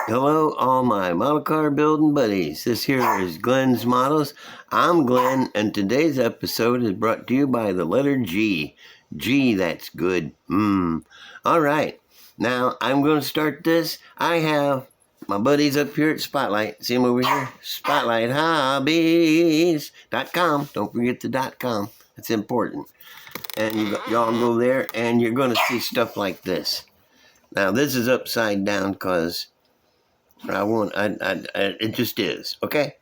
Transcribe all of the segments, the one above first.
Hello, all my model car building buddies. This here is Glenn's Models. I'm Glenn, and today's episode is brought to you by the letter G. G, that's good. All right. Now, I'm going to start this. I have my buddies up here at Spotlight. See them over here? SpotlightHobbies.com. Don't forget the .com. It's important. And y'all go there, and you're going to see stuff like this. Now, this is upside down because it just is. Okay,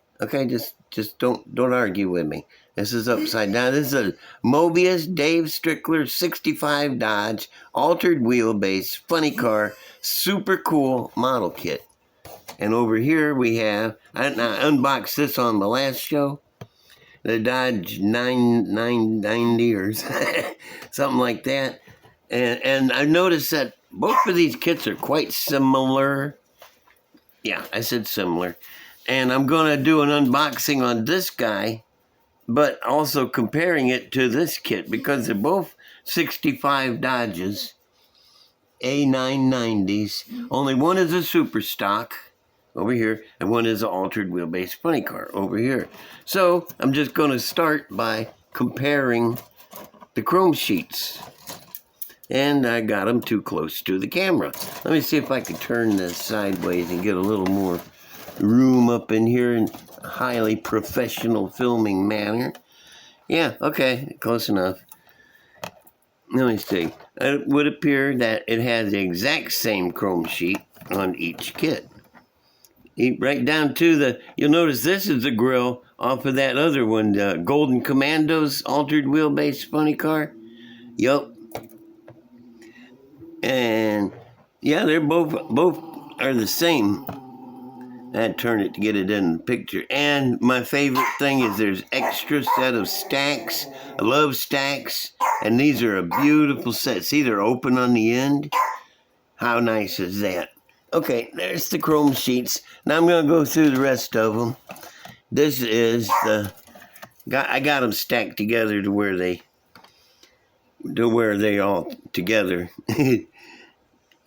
just don't argue with me. This is upside down. This is a Mobius Dave Strickler 65 Dodge altered wheelbase funny car, super cool model kit. And over here we have, I unboxed this on the last show, the Dodge 990 or something like that. And I noticed that both of these kits are quite similar. Yeah, I said similar. And I'm going to do an unboxing on this guy, but also comparing it to this kit because they're both 65 Dodges, A990s. Only one is a super stock over here, and one is an altered wheelbase funny car over here. So I'm just going to start by comparing the chrome sheets. And I got them too close to the camera. Let me see if I can turn this sideways and get a little more room up in here in a highly professional filming manner. Yeah, okay, close enough. Let me see. It would appear that it has the exact same chrome sheet on each kit. Right down to you'll notice this is the grill off of that other one, the Golden Commandos altered wheelbase funny car. Yup. And yeah, they're both are the same. I had to turn it to get it in the picture. And my favorite thing is there's extra set of stacks. I love stacks. And these are a beautiful set. See, they're open on the end. How nice is that? Okay, there's the chrome sheets. Now I'm going to go through the rest of them. This is I got them stacked together to where they all together.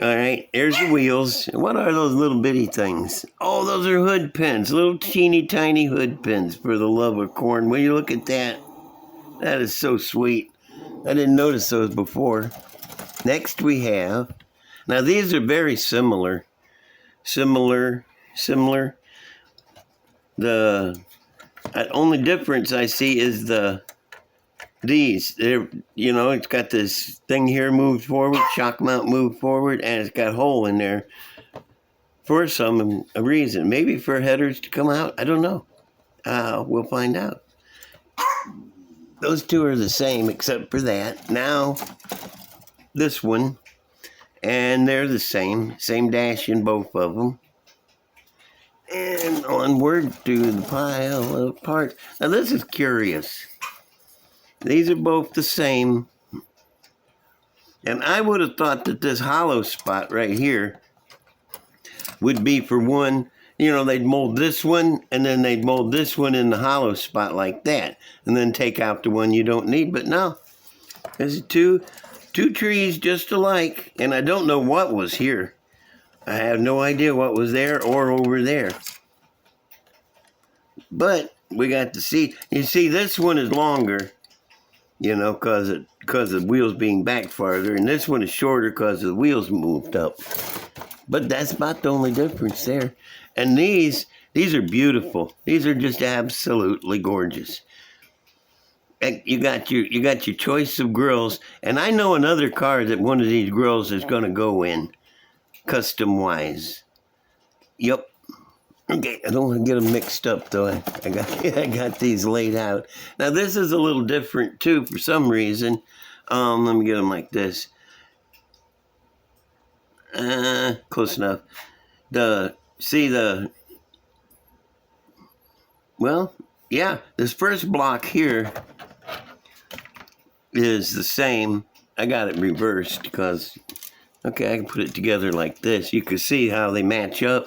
All right, there's the wheels. What are those little bitty things? Oh, those are hood pins, little teeny tiny hood pins, for the love of corn. Will you look at that? That is so sweet. I didn't notice those before. Next we have, now these are very similar. The only difference I see is they're, it's got this thing here moved forward, shock mount moved forward, and it's got a hole in there for some reason. Maybe for headers to come out. I don't know. We'll find out. Those two are the same except for that. Now, this one, and they're the same dash in both of them. And onward to the pile of parts. Now, this is curious. These are both the same. And I would have thought that this hollow spot right here would be for one, they'd mold this one, and then they'd mold this one in the hollow spot like that, and then take out the one you don't need. But no, there's two trees just alike, and I don't know what was here. I have no idea what was there or over there. But we got to see. You see, this one is longer, because of the wheels being back farther, and this one is shorter because the wheels moved up. But that's about the only difference there. And these are beautiful. These are just absolutely gorgeous. And you got your choice of grills, and I know another car that one of these grills is going to go in, custom wise. Yep. Okay, I don't want to get them mixed up though. I got these laid out. Now this is a little different too for some reason. Let me get them like this. Close enough. Well, yeah, this first block here is the same. I got it reversed because, okay, I can put it together like this. You can see how they match up.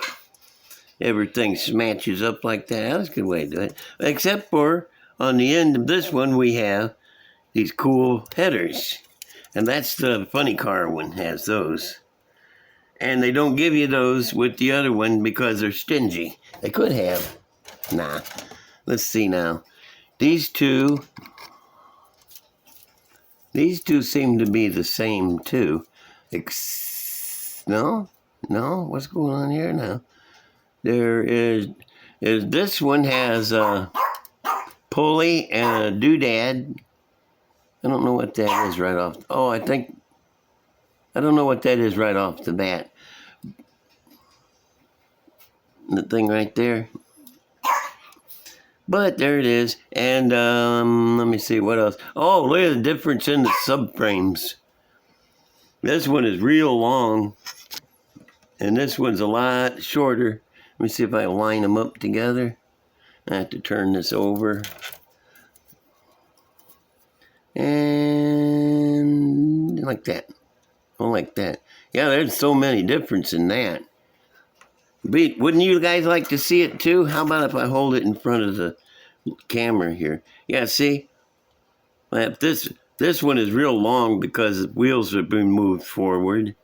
Everything matches up like that. That's a good way to do it. Except for on the end of this one, we have these cool headers. And that's the funny car one, has those. And they don't give you those with the other one because they're stingy. They could have. Nah. Let's see now. These two seem to be the same too. No? What's going on here now? There is this one has a pulley and a doodad. I don't know what that is right off. Oh, I don't know what that is right off the bat. The thing right there. But there it is. And let me see what else. Oh, look at the difference in the subframes. This one is real long. And this one's a lot shorter. Let me see if I line them up together. I have to turn this over. And like that. Oh, like that. Yeah, there's so many differences in that. But wouldn't you guys like to see it too? How about if I hold it in front of the camera here? Yeah, see? This one is real long because the wheels have been moved forward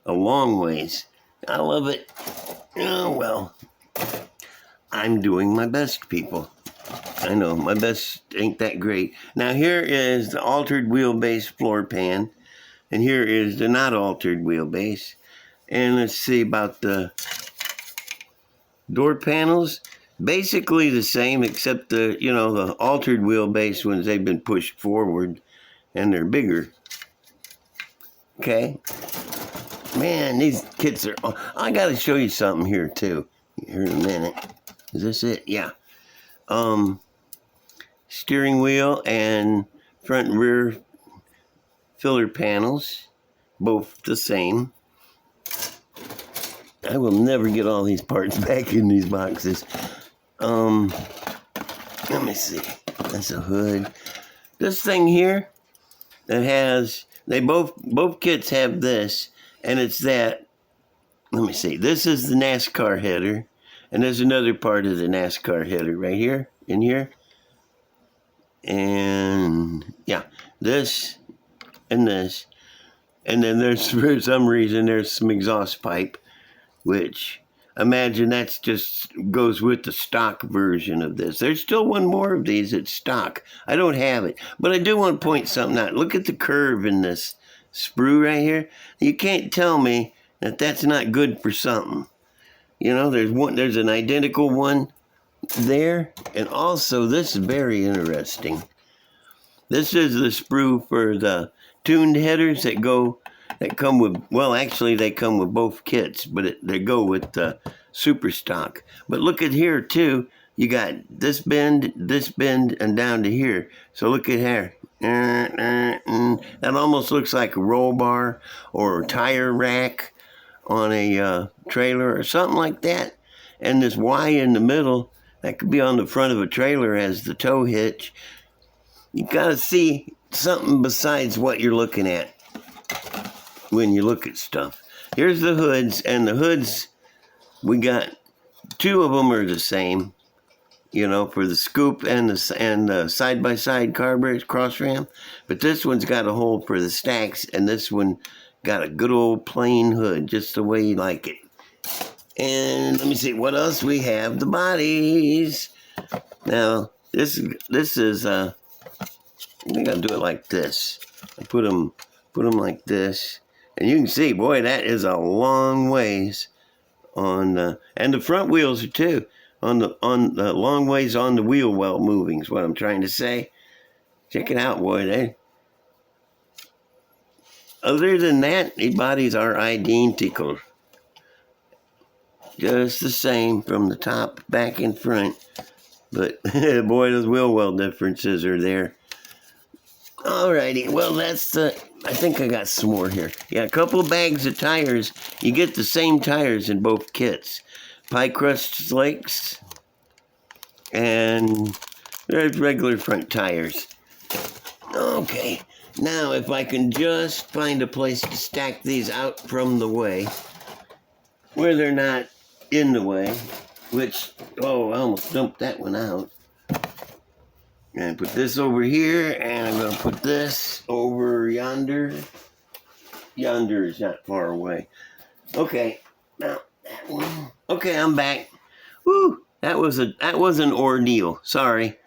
a long ways. I love it. Oh, well. I'm doing my best, people. I know, my best ain't that great. Now, here is the altered wheelbase floor pan. And here is the not altered wheelbase. And let's see about the door panels. Basically the same, except the altered wheelbase ones, they've been pushed forward and they're bigger. Okay. Man, these kits are... I got to show you something here, too. Here in a minute. Is this it? Yeah. Steering wheel and front and rear filler panels. Both the same. I will never get all these parts back in these boxes. Let me see. That's a hood. This thing here, that has... They both kits have this. And it's that, let me see, this is the NASCAR header, and there's another part of the NASCAR header right here, in here. And, yeah, this and this. And then there's, for some reason, there's some exhaust pipe, which, imagine that's just goes with the stock version of this. There's still one more of these that's stock. I don't have it, but I do want to point something out. Look at the curve in this sprue right here. You can't tell me that that's not good for something. You know, there's an identical one there, and also this is very interesting. This is the sprue for the tuned headers that come with, well, actually they come with both kits, but they go with the super stock. But look at here too. You got this bend, and down to here. So look at here. That almost looks like a roll bar or a tire rack on a trailer or something like that. And this Y in the middle, that could be on the front of a trailer as the tow hitch. You gotta see something besides what you're looking at when you look at stuff. Here's the hoods, and the hoods, we got two of them are the same. You know, for the scoop and the side-by-side carburetors, cross ram. But this one's got a hole for the stacks, and this one got a good old plain hood, just the way you like it. And let me see, what else we have? The bodies. Now, this is, I think I'll do it like this. I put them like this. And you can see, boy, that is a long ways on, and the front wheels are too. On the long ways on the wheel well moving is what I'm trying to say. Check it out, boy. Other than that, the bodies are identical. Just the same from the top, back, and front. But, boy, those wheel well differences are there. Alrighty, well, that's I think I got some more here. Yeah, a couple of bags of tires. You get the same tires in both kits. Pie crust flakes, and there's regular front tires. Okay, now if I can just find a place to stack these out from the way, where they're not in the way, which, oh, I almost dumped that one out. And put this over here, and I'm going to put this over yonder. Yonder is not far away. Okay, now, okay, I'm back. Woo, that was an ordeal. Sorry.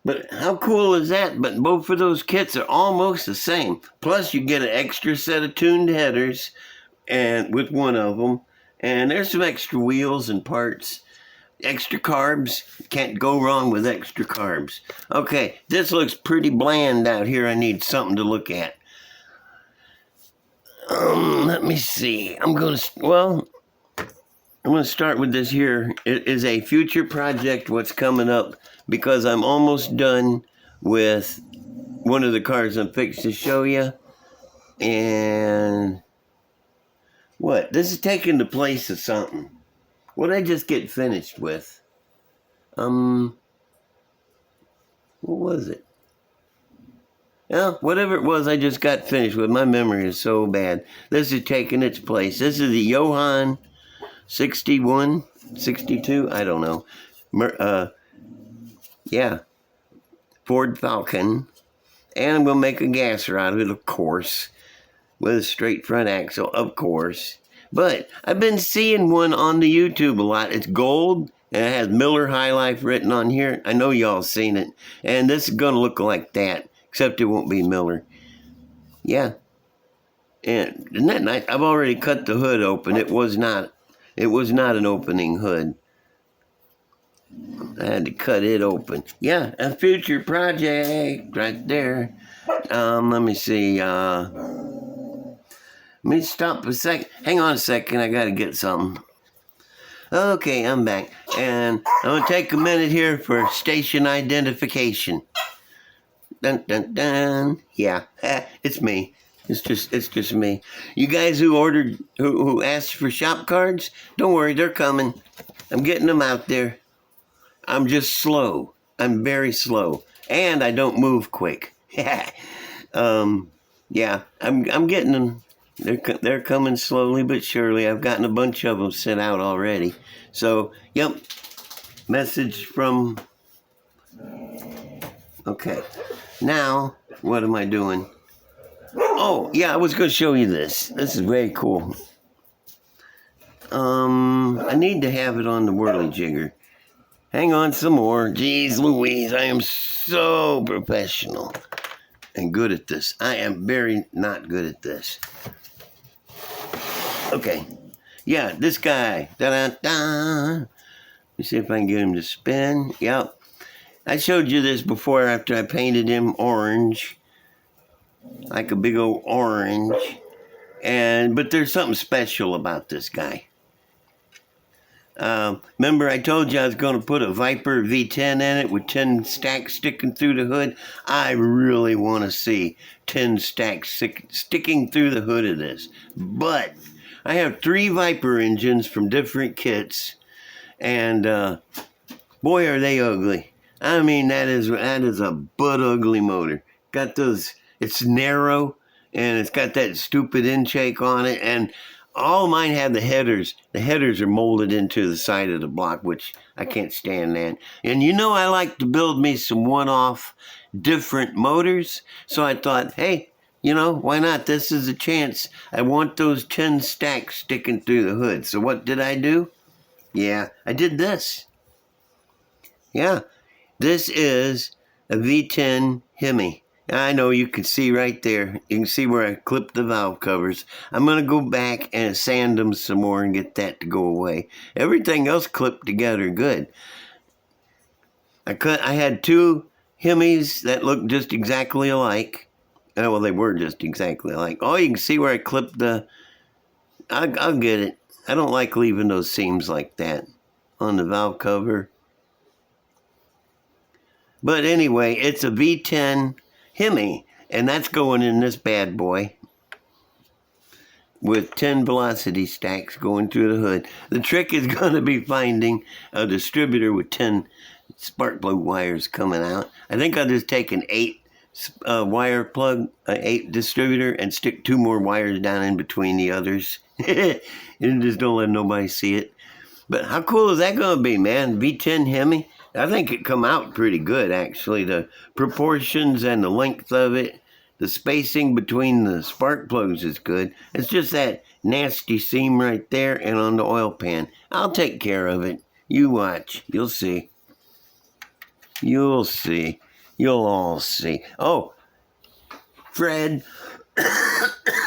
But how cool is that? But both of those kits are almost the same. Plus, you get an extra set of tuned headers, and with one of them, and there's some extra wheels and parts. Extra carbs. Can't go wrong with extra carbs. Okay, this looks pretty bland out here. I need something to look at. Let me see. I'm gonna start with this here. It is a future project, what's coming up, because I'm almost done with one of the cars I'm fixed to show you. And what? This is taking the place of something. What did I just get finished with? What was it? Well, whatever it was I just got finished with. My memory is so bad. This is taking its place. This is the Johann 61, 62, I don't know. Yeah, Ford Falcon. And I'm going to make a gasser out of it, of course. With a straight front axle, of course. But I've been seeing one on the YouTube a lot. It's gold, and it has Miller High Life written on here. I know y'all seen it. And this is going to look like that, except it won't be Miller. Yeah. And isn't that nice? I've already cut the hood open. It was not an opening hood. I had to cut it open. Yeah, a future project right there. Let me see. Let me stop a second. Hang on a second. I got to get something. Okay, I'm back. And I'm going to take a minute here for station identification. Dun, dun, dun. Yeah, it's me. It's just me. You guys who asked for shop cards, don't worry, they're coming. I'm getting them out there. I'm just slow. I'm very slow. And I don't move quick. Yeah, I'm getting them. They're coming slowly but surely. I've gotten a bunch of them sent out already. So, yep. Message from... Okay. Now, what am I doing? Oh, yeah, I was going to show you this. This is very cool. I need to have it on the whirly jigger. Hang on some more. Jeez Louise, I am so professional and good at this. I am very not good at this. Okay. Yeah, this guy. Da-da-da. Let me see if I can get him to spin. Yep. I showed you this before after I painted him orange. Like a big old orange. But there's something special about this guy. Remember I told you I was going to put a Viper V10 in it with 10 stacks sticking through the hood? I really want to see 10 stacks sticking through the hood of this. But I have 3 Viper engines from different kits, and boy are they ugly. I mean, that is a butt ugly motor. Got those, it's narrow, and it's got that stupid intake on it, and all mine have the headers. The headers are molded into the side of the block, which I can't stand that. And you know I like to build me some one-off different motors. So I thought, hey, you know, why not? This is a chance. I want those 10 stacks sticking through the hood. So what did I do? Yeah, I did this. Yeah, this is a V10 Hemi. I know you can see right there. You can see where I clipped the valve covers. I'm going to go back and sand them some more and get that to go away. Everything else clipped together good. I had 2 Hemis that looked just exactly alike. Well, they were just exactly alike. Oh, you can see where I clipped the... I'll get it. I don't like leaving those seams like that on the valve cover. But anyway, it's a V10 Hemi, and that's going in this bad boy with 10 velocity stacks going through the hood. The trick is going to be finding a distributor with 10 spark plug wires coming out. I think I'll just take an 8 wire plug, 8 distributor, and stick 2 more wires down in between the others. And just don't let nobody see it. But how cool is that going to be, man? V10 Hemi? I think it come out pretty good, actually. The proportions and the length of it The spacing between the spark plugs is good. It's just that nasty seam right there and on the oil pan. I'll take care of it. You watch. You'll see. You'll see. You'll all see. Oh, Fred,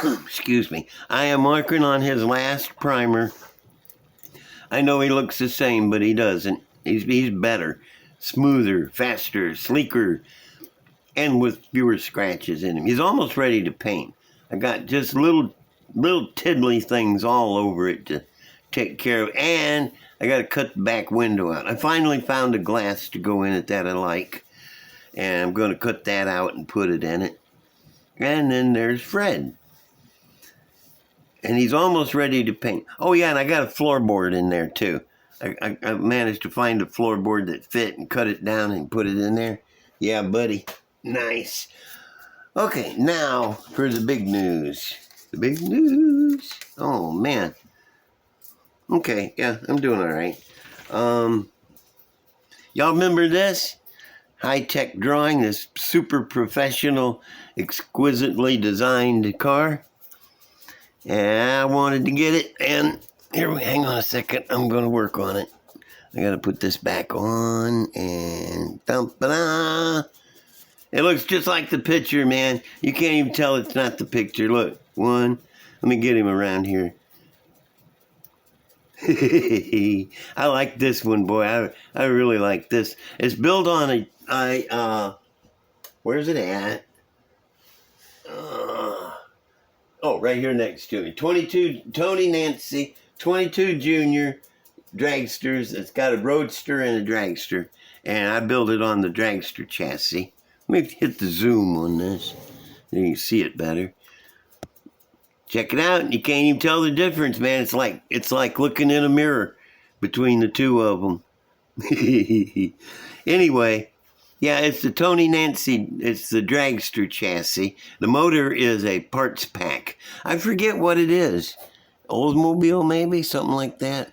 excuse me. I am working on his last primer. I know he looks the same, but he doesn't. He's better, smoother, faster, sleeker, and with fewer scratches in him. He's almost ready to paint. I got just little tiddly things all over it to take care of, and I got to cut the back window out. I finally found a glass to go in it that I like, and I'm going to cut that out and put it in it. And then there's Fred. And he's almost ready to paint. Oh, yeah, and I got a floorboard in there, too. I managed to find a floorboard that fit and cut it down and put it in there. Yeah, buddy. Nice. Okay, now for the big news. The big news. Oh, man. Okay, yeah, I'm doing all right. Y'all remember this? High-tech drawing, this super professional, exquisitely designed car. And I wanted to get it, and hang on a second, I'm going to work on it. I got to put this back on, and dum-ba-da. It looks just like the picture, man. You can't even tell it's not the picture. Look, let me get him around here. I like this one, boy. I really like this. It's built on where's it at? Right here next to me. 22 Tony Nancy, 22 Junior dragsters. It's got a roadster and a dragster, and I built it on the dragster chassis. Let me hit the zoom on this, then you can see it better. Check it out. You can't even tell the difference, man. It's like looking in a mirror between the two of them. Anyway, yeah, it's the Tony Nancy. It's the dragster chassis. The motor is a parts pack. I forget what it is. Oldsmobile, maybe, something like that.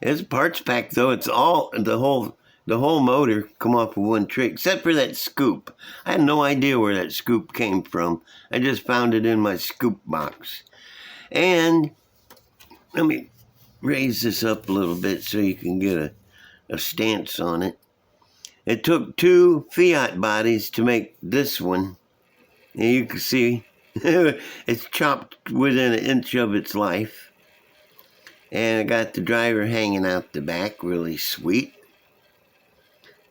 It's a parts pack, though. It's all the whole motor come off of one trick, except for that scoop. I had no idea where that scoop came from. I just found it in my scoop box. And let me raise this up a little bit so you can get a stance on it. It took 2 Fiat bodies to make this one. And you can see it's chopped within an inch of its life. And I got the driver hanging out the back, really sweet.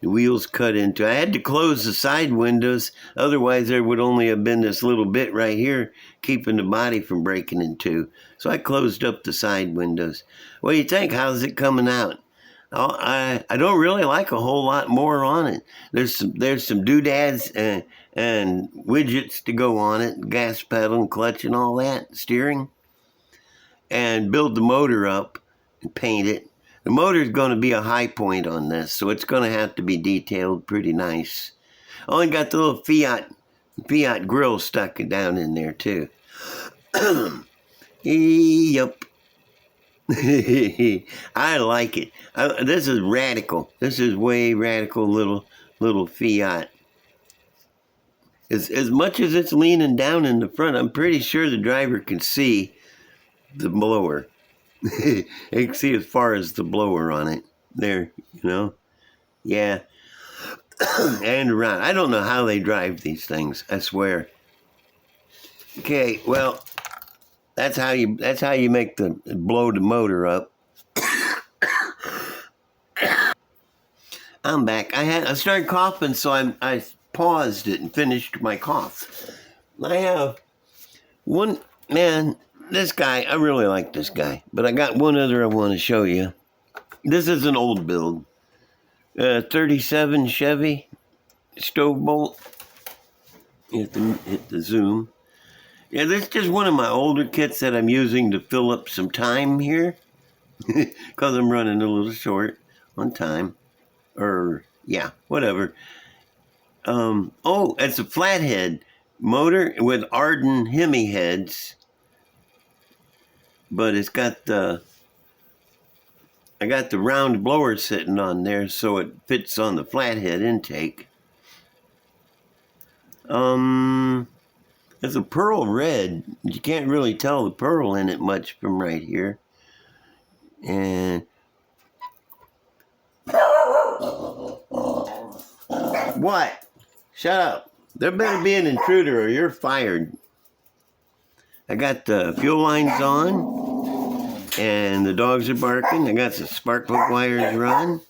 The wheels cut into. I had to close the side windows, otherwise there would only have been this little bit right here keeping the body from breaking in two. So I closed up the side windows. What do you think? How's it coming out? Oh, I don't really like a whole lot more on it. There's some doodads and widgets to go on it, gas pedal and clutch and all that, steering, and build the motor up and paint it. The motor's going to be a high point on this, so it's going to have to be detailed pretty nice. Only got the little Fiat grill stuck down in there too. Yep. I like it. This is radical. This is way radical little Fiat. As much as it's leaning down in the front, I'm pretty sure the driver can see the blower. You can see as far as the blower on it. There, you know? Yeah. And around. I don't know how they drive these things, I swear. Okay, well, that's how you make blow the motor up. I'm back. I started coughing, so I paused it and finished my cough. I have one, man, this guy, I really like this guy, but I got one other I want to show you. This is an old build. 37 Chevy, Stovebolt. Hit the zoom. Yeah, this is just one of my older kits that I'm using to fill up some time here. Because I'm running a little short on time. Or, yeah, whatever. Oh, it's a flathead motor with Arden Hemi heads. But it's got I got the round blower sitting on there so it fits on the flathead intake. It's a pearl red. You can't really tell the pearl in it much from right here. And what? Shut up. There better be an intruder or you're fired. I got the fuel lines on and the dogs are barking. I got the spark plug wires run.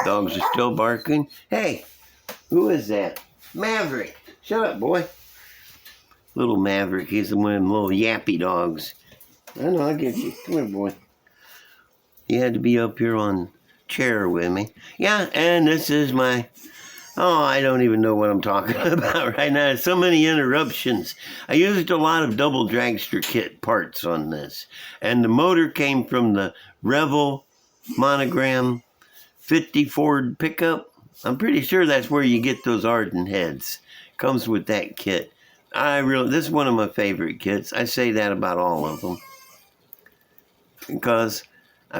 Dogs are still barking. Hey, who is that? Maverick. Shut up, boy. Little Maverick. He's one of them little yappy dogs. I know, I'll get you. Come here, boy. He had to be up here on chair with me. Yeah, and this is my... Oh, I don't even know what I'm talking about right now. So many interruptions. I used a lot of double dragster kit parts on this. And the motor came from the Revel Monogram 50 Ford pickup. I'm pretty sure that's where you get those Arden heads. Comes with that kit. This is one of my favorite kits. I say that about all of them. Because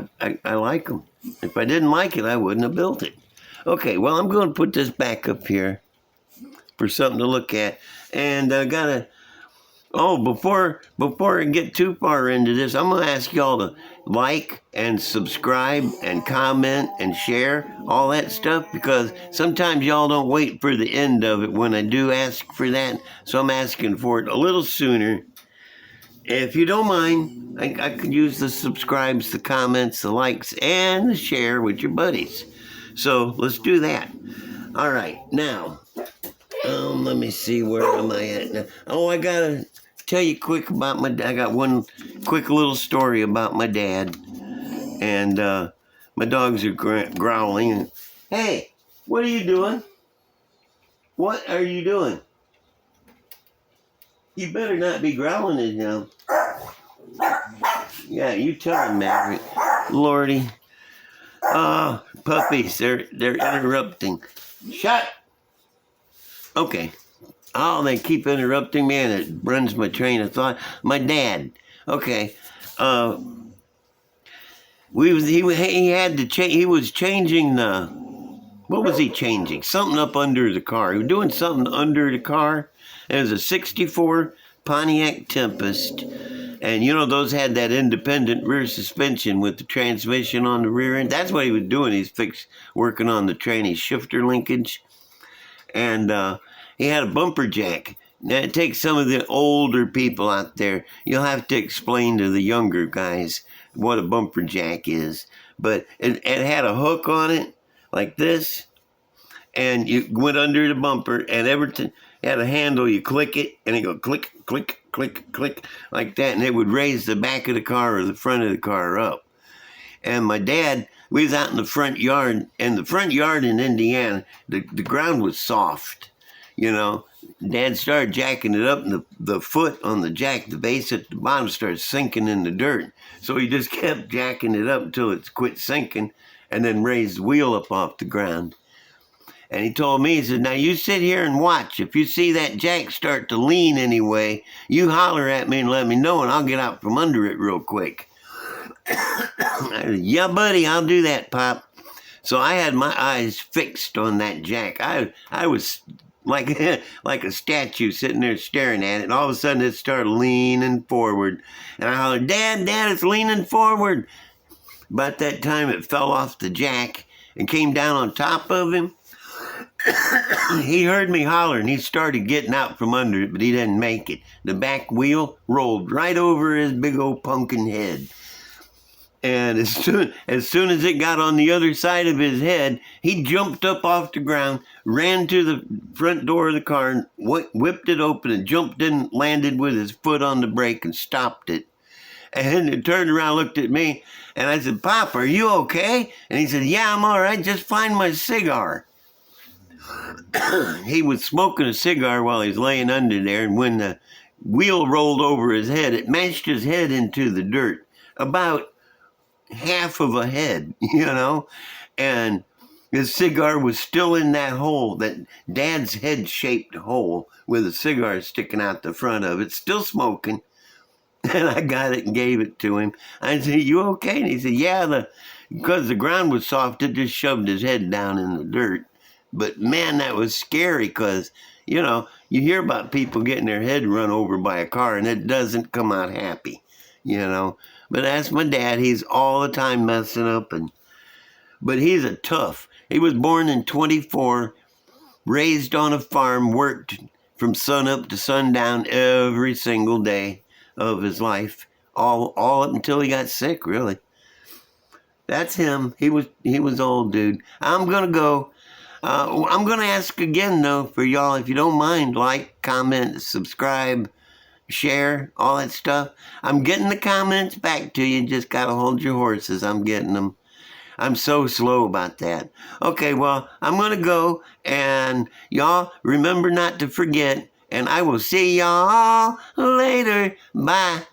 I like them. If I didn't like it, I wouldn't have built it. Okay, well, I'm going to put this back up here for something to look at. And I got to... Oh, before I get too far into this, I'm going to ask y'all to like and subscribe and comment and share all that stuff, because sometimes y'all don't wait for the end of it when I do ask for that. So I'm asking for it a little sooner. If you don't mind, I could use the subscribes, the comments, the likes, and the share with your buddies. So let's do that. All right, now, let me see, where am I at now? Oh, I gotta tell you quick about I got one quick little story about my dad. And my dogs are growling. Hey, what are you doing? What are you doing? You better not be growling it now. Yeah, you tell him, Maverick. Lordy. Oh, puppies, they're interrupting. Shut! Okay. Oh, they keep interrupting me and it runs my train of thought. My dad. Okay. He had to change. He was changing the... What was he changing? Something up under the car. He was doing something under the car. It was a 64 Pontiac Tempest. And you know, those had that independent rear suspension with the transmission on the rear end. That's what he was doing. He's working on the tranny shifter linkage. And he had a bumper jack. Now, it takes some of the older people out there. You'll have to explain to the younger guys what a bumper jack is. But it had a hook on it, like this. And you went under the bumper, and everything had a handle. You click it, and it go click, click, click, click, like that. And it would raise the back of the car or the front of the car up. And my dad, we was out in the front yard. And the front yard in Indiana, the ground was soft, you know. Dad started jacking it up, and the foot on the jack, the base at the bottom, started sinking in the dirt. So he just kept jacking it up until it quit sinking, and then raised the wheel up off the ground. And he told me, he said, now you sit here and watch. If you see that jack start to lean anyway, you holler at me and let me know, and I'll get out from under it real quick. I said, yeah, buddy, I'll do that, Pop. So I had my eyes fixed on that jack. I was like a statue sitting there staring at it, and all of a sudden it started leaning forward. And I hollered, Dad, it's leaning forward. About that time, it fell off the jack and came down on top of him. He heard me holler, and he started getting out from under it, but he didn't make it. The back wheel rolled right over his big old pumpkin head. And as soon as it got on the other side of his head, he jumped up off the ground, ran to the front door of the car, and whipped it open and jumped in, landed with his foot on the brake and stopped it. And he turned around, looked at me, and I said, Pop, are you okay? And he said, yeah, I'm all right. Just find my cigar. He was smoking a cigar while he was laying under there, and when the wheel rolled over his head, it mashed his head into the dirt, about half of a head, you know, and his cigar was still in that hole, that Dad's head-shaped hole with a cigar sticking out the front of it, still smoking. And I got it and gave it to him. I said, you okay? And he said, yeah, because the ground was soft, it just shoved his head down in the dirt. But man, that was scary, because you know, you hear about people getting their head run over by a car and it doesn't come out happy, you know. But that's my dad. He's all the time messing up, but he's a tough. He was born in 24, raised on a farm, worked from sun up to sundown every single day of his life, all up until he got sick, really. That's him. He was old, dude. I'm gonna go. I'm gonna ask again though for y'all, if you don't mind, like, comment, subscribe, share, all that stuff. I'm getting the comments back to you. Just gotta hold your horses. I'm getting them. I'm so slow about that. Okay, well, I'm gonna go, and y'all remember not to forget, and I will see y'all later. Bye.